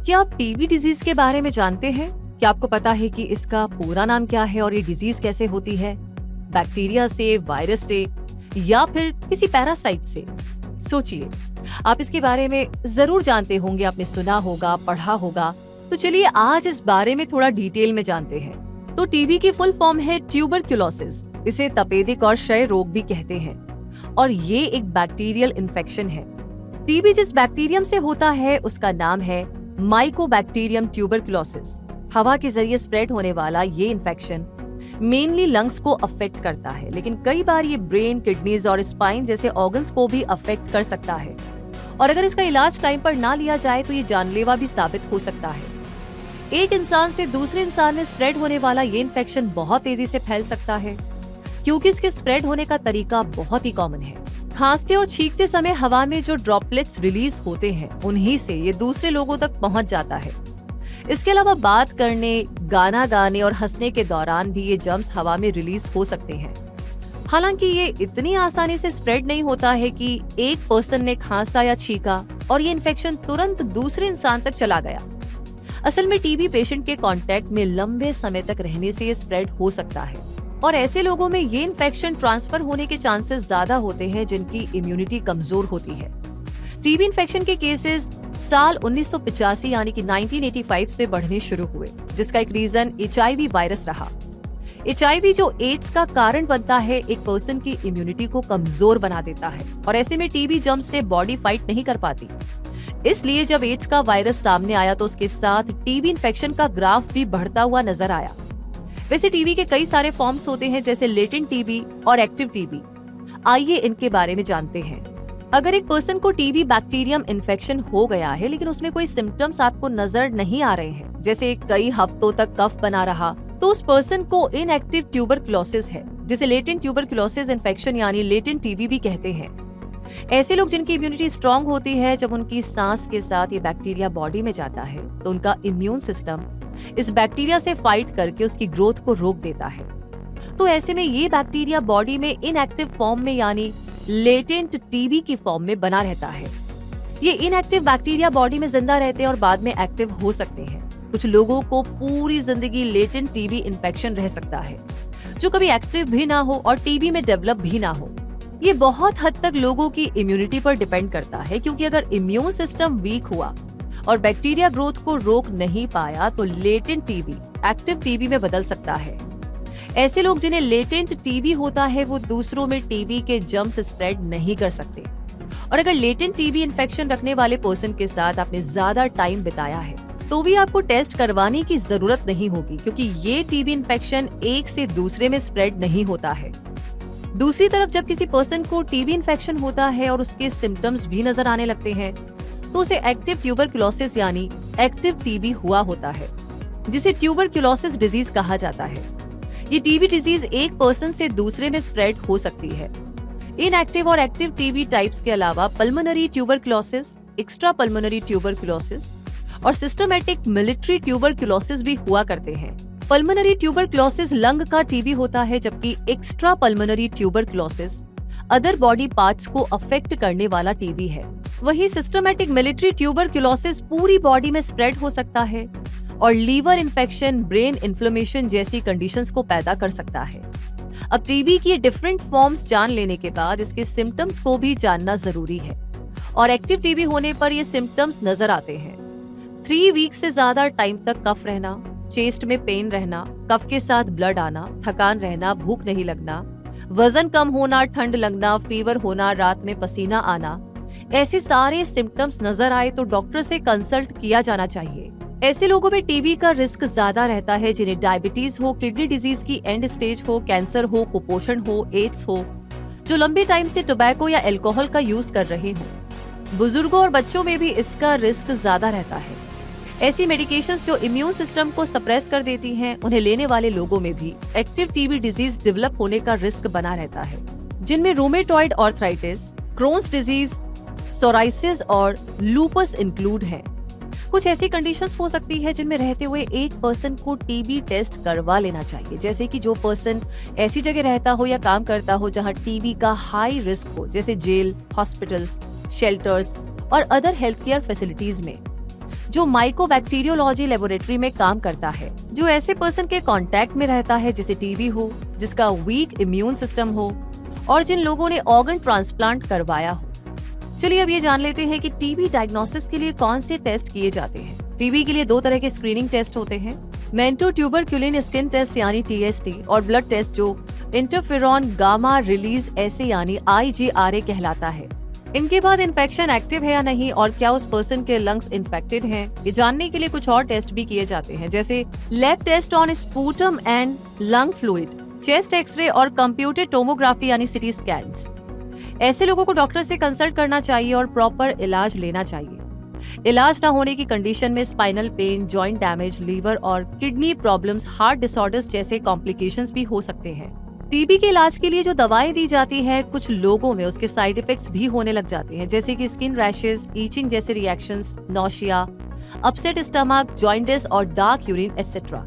क्या आप TB disease के बारे में जानते हैं? क्या आपको पता है कि इसका पूरा नाम क्या है और ये डिजीज कैसे होती है? बैक्टीरिया से, वायरस से या फिर किसी पैरासाइट से? सोचिए, आप इसके बारे में जरूर जानते होंगे, आपने सुना होगा, पढ़ा होगा। तो चलिए आज इस बारे में थोड़ा डिटेल में जानते हैं। तो टीबी की फुल फॉर्म है ट्यूबरक्यूलोसिस। इसे तपेदिक और क्षय रोग भी कहते हैं और ये एक बैक्टीरियल इन्फेक्शन है। टीबी जिस बैक्टीरियम से होता है उसका नाम है माइकोबैक्टीरियम ट्यूबरक्यूलोसिस। हवा के जरिए स्प्रेड होने वाला ये इन्फेक्शन मेनली लंग्स को अफेक्ट करता है, लेकिन कई बार ये ब्रेन, किडनीज और स्पाइन जैसे ऑर्गन्स को भी अफेक्ट कर सकता है और अगर इसका इलाज टाइम पर ना लिया जाए तो ये जानलेवा भी साबित हो सकता है। एक इंसान से दूसरे इंसान में स्प्रेड होने वाला ये इन्फेक्शन बहुत तेजी से फैल सकता है क्योंकि इसके स्प्रेड होने का तरीका बहुत ही कॉमन है। खांसते और छींकते समय हवा में जो ड्रॉपलेट्स रिलीज होते हैं उन्हीं से ये दूसरे लोगों तक पहुंच जाता है। इसके अलावा बात करने, गाना गाने और हंसने के दौरान भी ये जर्म्स हवा में रिलीज हो सकते हैं। हालांकि ये इतनी आसानी से स्प्रेड नहीं होता है कि एक पर्सन ने खांसा या छींका और ये इन्फेक्शन तुरंत दूसरे इंसान तक चला गया। असल में टीबी पेशेंट के कांटेक्ट में लंबे समय तक रहने से ये स्प्रेड हो सकता है और ऐसे लोगों में ये इन्फेक्शन ट्रांसफर होने के चांसेस ज्यादा होते हैं जिनकी इम्यूनिटी कमजोर होती है। टीबी इन्फेक्शन के केसेस साल 1985 यानी कि 1985 से बढ़ने शुरू हुए, जिसका एक रीजन HIV वायरस रहा। HIV जो एड्स का कारण बनता है, एक पर्सन की इम्यूनिटी को कमजोर बना देता है और ऐसे में टीबी जर्म से बॉडी फाइट नहीं कर पाती। इसलिए जब एड्स का वायरस सामने आया तो उसके साथ टीबी इन्फेक्शन का ग्राफ भी बढ़ता हुआ नजर आया। वैसे टीबी के कई सारे फॉर्म्स होते हैं जैसे लेटेंट टीबी और एक्टिव टीबी। आइए इनके बारे में जानते हैं। अगर एक पर्सन को टीबी बैक्टीरियम इन्फेक्शन हो गया है लेकिन उसमें कोई सिम्टम्स आपको नजर नहीं आ रहे हैं, जैसे कई हफ्तों तक कफ बना रहा, तो उस पर्सन को इनएक्टिव ट्यूबरक्लोसिस है, जिसे लेटेंट ट्यूबरक्लोसिस इन्फेक्शन यानी लेटेंट टीबी भी कहते हैं। ऐसे लोग जिनकी इम्यूनिटी स्ट्रांग होती है, जब उनकी सांस के साथ ये बैक्टीरिया बॉडी में जाता है तो उनका इम्यून सिस्टम इस बैक्टीरिया से फाइट करके उसकी ग्रोथ को रोक देता है। तो ऐसे में ये बैक्टीरिया बॉडी में इनएक्टिव फॉर्म में यानी लेटेंट टीबी की फॉर्म में बना रहता है। ये इनएक्टिव बैक्टीरिया बॉडी में जिंदा रहते हैं और बाद में एक्टिव हो सकते हैं। कुछ लोगों को पूरी जिंदगी लेटेंट टीबी इन्फेक्शन रह सकता है, जो कभी एक्टिव भी ना हो और टीबी में डेवलप भी ना हो। ये बहुत हद तक लोगों की इम्यूनिटी पर डिपेंड करता है, क्योंकि अगर इम्यून सिस्टम वीक हुआ और बैक्टीरिया ग्रोथ को रोक नहीं पाया तो लेटेंट टीबी एक्टिव टीबी में बदल सकता है। ऐसे लोग जिन्हें लेटेंट टीबी होता है वो दूसरों में टीबी के जर्म्स स्प्रेड नहीं कर सकते। और अगर लेटेंट टीबी इन्फेक्शन रखने वाले पर्सन के साथ आपने ज्यादा टाइम बिताया है तो भी आपको टेस्ट करवाने की जरूरत नहीं होगी, क्योंकि ये टीबी इन्फेक्शन एक से दूसरे में स्प्रेड नहीं होता है। दूसरी तरफ जब किसी पर्सन को टीबी इन्फेक्शन होता है और उसके सिम्टम्स भी नजर आने लगते हैं तो उसे एक्टिव ट्यूबरक्यूलोसिस यानी एक्टिव टीबी हुआ होता है, जिसे ट्यूबरक्यूलोसिस डिजीज कहा जाता है। ये टीबी डिजीज एक पर्सन से दूसरे में स्प्रेड हो सकती है। इनएक्टिव और एक्टिव टीबी टाइप्स के अलावा pulmonary tuberculosis, extra pulmonary tuberculosis और सिस्टमैटिक मिलिट्री ट्यूबरक्यूलोसिस भी हुआ करते हैं। पल्मोनरी ट्यूबरक्यूलोसिस लंग का टीबी होता है, जबकि extra pulmonary tuberculosis other body parts को अफेक्ट करने वाला टीबी है। वहीं सिस्टमैटिक मिलिट्री ट्यूबरक्यूलोसिस पूरी बॉडी में स्प्रेड हो सकता है और लीवर इन्फेक्शन, ब्रेन इन्फ्लेमेशन जैसी कंडीशंस को पैदा कर सकता है। अब टीबी की डिफरेंट फॉर्म्स जान लेने के बाद इसके सिम्टम्स को भी जानना जरूरी है और एक्टिव टीबी होने पर ये सिम्टम्स नजर आते हैं। 3 वीक से ज्यादा टाइम तक कफ रहना, चेस्ट में पेन रहना, कफ के साथ ब्लड आना, थकान रहना, भूख नहीं लगना, वजन कम होना, ठंड लगना, फीवर होना, रात में पसीना आना, ऐसे सारे सिम्टम्स नजर आए तो डॉक्टर से कंसल्ट किया जाना चाहिए। ऐसे लोगों में टीबी का रिस्क ज्यादा रहता है जिन्हें डायबिटीज हो, किडनी डिजीज की एंड स्टेज हो, कैंसर हो, कुपोषण हो, एड्स हो, जो लंबे टाइम से टोबैको या अल्कोहल का यूज कर रहे हो। बुजुर्गों और बच्चों में भी इसका रिस्क ज्यादा रहता है। ऐसी मेडिकेशंस जो इम्यून सिस्टम को सप्रेस कर देती हैं, उन्हें लेने वाले लोगों में भी एक्टिव टीबी डिजीज डेवलप होने का रिस्क बना रहता है, जिनमें rheumatoid arthritis, Crohn's disease, psoriasis और लूपस इंक्लूड हैं। कुछ ऐसी कंडीशंस हो सकती है जिनमें रहते हुए एक पर्सन को टीबी टेस्ट करवा लेना चाहिए, जैसे कि जो पर्सन ऐसी जगह रहता हो या काम करता हो जहां टीबी का हाई रिस्क हो, जैसे जेल, हॉस्पिटल्स, शेल्टर्स और अदर हेल्थ केयर फैसिलिटीज में। जो माइकोबैक्टीरियोलॉजी लेबोरेटरी में काम करता है, जो ऐसे पर्सन के कांटेक्ट में रहता है जिसे टीबी हो, जिसका वीक इम्यून सिस्टम हो और जिन लोगों ने ऑर्गन ट्रांसप्लांट करवाया हो। चलिए अब ये जान लेते हैं कि टीबी डायग्नोसिस के लिए कौन से टेस्ट किए जाते हैं। टीबी के लिए 2 तरह के स्क्रीनिंग टेस्ट होते हैं, मेंटो ट्यूबरक्यूलिन स्किन टेस्ट यानी TST और ब्लड टेस्ट जो इंटरफेरॉन गामा रिलीज ऐसे यानी IGRA कहलाता है। इनके बाद इन्फेक्शन एक्टिव है या नहीं और क्या उस पर्सन के लंग्स इन्फेक्टेड हैं, ये जानने के लिए कुछ और टेस्ट भी किए जाते हैं, जैसे lab test on sputum and lung fluid, chest x-ray और कंप्यूटेड टोमोग्राफी यानी CT स्कैन्स। ऐसे लोगों को डॉक्टर से कंसल्ट करना चाहिए और प्रॉपर इलाज लेना चाहिए। इलाज न होने की कंडीशन में spinal pain, joint damage, liver और किडनी प्रॉब्लम्स, हार्ट डिसऑर्डर्स जैसे कॉम्प्लिकेशंस भी हो सकते हैं। टीबी के इलाज के लिए जो दवाएं दी जाती है, कुछ लोगों में उसके साइड इफेक्ट्स भी होने लग जाते हैं, जैसे कि स्किन रैशेस, ईचिंग जैसे reactions, nausea, upset stomach, jaundice और डार्क यूरिन एटसेट्रा।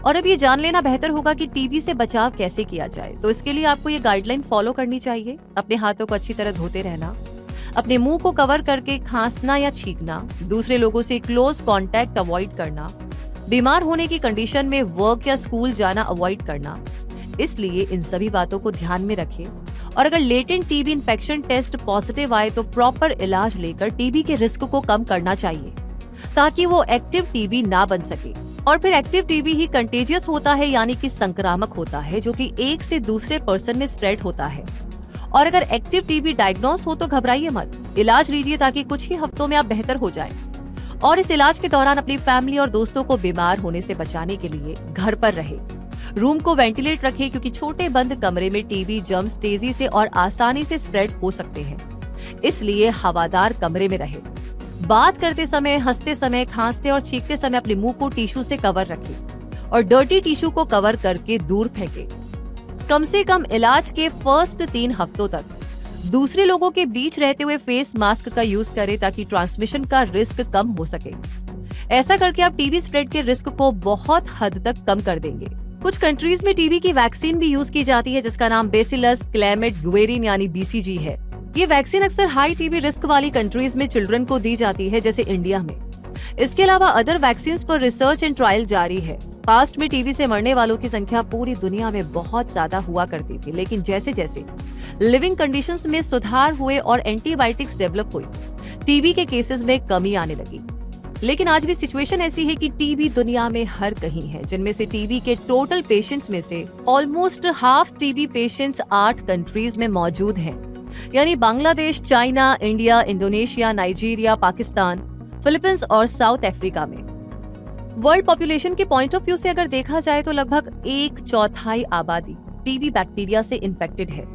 और अब ये जान लेना बेहतर होगा कि टीबी से बचाव कैसे किया जाए। तो इसके लिए आपको ये गाइडलाइन फॉलो करनी चाहिए। अपने हाथों को अच्छी तरह धोते रहना, अपने मुंह को कवर करके खांसना या छींकना, दूसरे लोगों से क्लोज कांटेक्ट अवॉइड करना, बीमार होने की कंडीशन में वर्क या स्कूल जाना अवॉइड करना। इसलिए इन सभी बातों को ध्यान में रखें और अगर latent TB infection test positive आए तो प्रॉपर इलाज लेकर टीबी के रिस्क को कम करना चाहिए ताकि वो एक्टिव टीबी ना बन सके। और फिर एक्टिव टीबी ही कंटेजियस होता है यानी कि संक्रामक होता है, जो कि एक से दूसरे पर्सन में स्प्रेड होता है। और अगर एक्टिव टीबी डायग्नोस हो तो घबराइए मत, इलाज लीजिए ताकि कुछ ही हफ्तों में आप बेहतर हो जाएं। और इस इलाज के दौरान अपनी फैमिली और दोस्तों को बीमार होने से बचाने के लिए घर पर रहे। रूम को वेंटिलेट रखें क्योंकि छोटे बंद कमरे में टीबी जर्म्स तेजी से और आसानी से स्प्रेड हो सकते हैं, इसलिए हवादार कमरे में रहे। बात करते समय, हंसते समय, खांसते और छींकते समय अपने मुंह को टिश्यू से कवर रखें और डर्टी टिश्यू को कवर करके दूर फेंकें। कम से कम इलाज के फर्स्ट 3 हफ्तों तक दूसरे लोगों के बीच रहते हुए फेस मास्क का यूज करें ताकि ट्रांसमिशन का रिस्क कम हो सके। ऐसा करके आप टीबी स्प्रेड के रिस्क को बहुत हद तक कम कर देंगे। कुछ कंट्रीज में टीबी की वैक्सीन भी यूज की जाती है जिसका नाम बेसिलस क्लैमिड-गुएरिन यानी BCG है। ये वैक्सीन अक्सर हाई टीबी रिस्क वाली कंट्रीज में चिल्ड्रन को दी जाती है, जैसे इंडिया में। इसके अलावा अदर वैक्सीन पर रिसर्च एंड ट्रायल जारी है। पास्ट में टीबी से मरने वालों की संख्या पूरी दुनिया में बहुत ज्यादा हुआ करती थी, लेकिन जैसे जैसे लिविंग कंडीशंस में सुधार हुए और एंटीबायोटिक्स डेवलप हुई, टीबी के केसेस में कमी आने लगी। लेकिन आज भी सिचुएशन ऐसी है कि टीबी दुनिया में हर कहीं है, जिनमें से टीबी के टोटल पेशेंट्स में से almost half TB patients 8 countries में मौजूद हैं, यानी Bangladesh, China, India, Indonesia, Nigeria, Pakistan, Philippines और साउथ अफ्रीका में। वर्ल्ड पॉपुलेशन के पॉइंट ऑफ व्यू से अगर देखा जाए तो लगभग 1/4 आबादी टीबी बैक्टीरिया से इन्फेक्टेड है,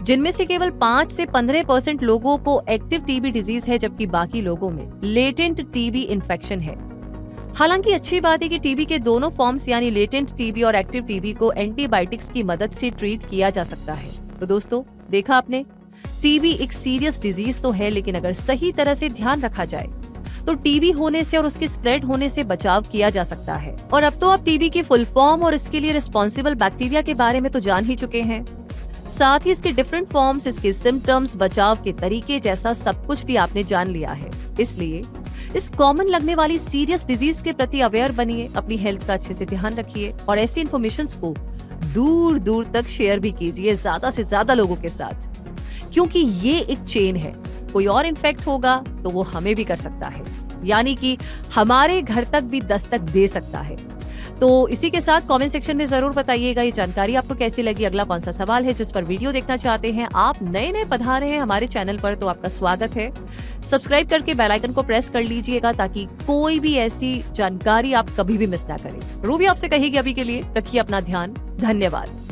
जिनमें से केवल 5 से 15% लोगों को एक्टिव टीबी डिजीज है, जबकि बाकी लोगों में लेटेंट टीबी इन्फेक्शन है। हालांकि अच्छी बात है कि टीबी के दोनों फॉर्म्स यानी लेटेंट टीबी और एक्टिव टीबी को एंटीबायोटिक्स की मदद से ट्रीट किया जा सकता है। तो दोस्तों, देखा आपने, टीबी एक सीरियस डिजीज तो है, लेकिन अगर सही तरह से ध्यान रखा जाए तो टीबी होने से और उसके स्प्रेड होने से बचाव किया जा सकता है। और अब तो आप टीबी की फुल फॉर्म और इसके लिए रिस्पॉन्सिबल बैक्टीरिया के बारे में तो जान ही चुके हैं, साथ ही इसके डिफरेंट फॉर्म्स, इसके सिम्टम्स, बचाव के तरीके जैसा सब कुछ भी आपने जान लिया है। इसलिए इस कॉमन लगने वाली सीरियस डिजीज के प्रति अवेयर बनिए, अपनी हेल्थ का अच्छे से ध्यान रखिए और ऐसी इन्फॉर्मेशन को दूर दूर तक शेयर भी कीजिए ज्यादा से ज्यादा लोगों के साथ, क्योंकि ये एक चेन है। कोई और इन्फेक्ट होगा तो वो हमें भी कर सकता है, यानी कि हमारे घर तक भी दस्तक दे सकता है। तो इसी के साथ कमेंट सेक्शन में जरूर बताइएगा ये जानकारी आपको कैसी लगी, अगला कौन सा सवाल है जिस पर वीडियो देखना चाहते हैं। आप नए पधारे हैं हमारे चैनल पर तो आपका स्वागत है। सब्सक्राइब करके बेल आइकन को प्रेस कर लीजिएगा ताकि कोई भी ऐसी जानकारी आप कभी भी मिस ना करें। रूबी आपसे कहेगी अभी के लिए रखिए अपना ध्यान। धन्यवाद।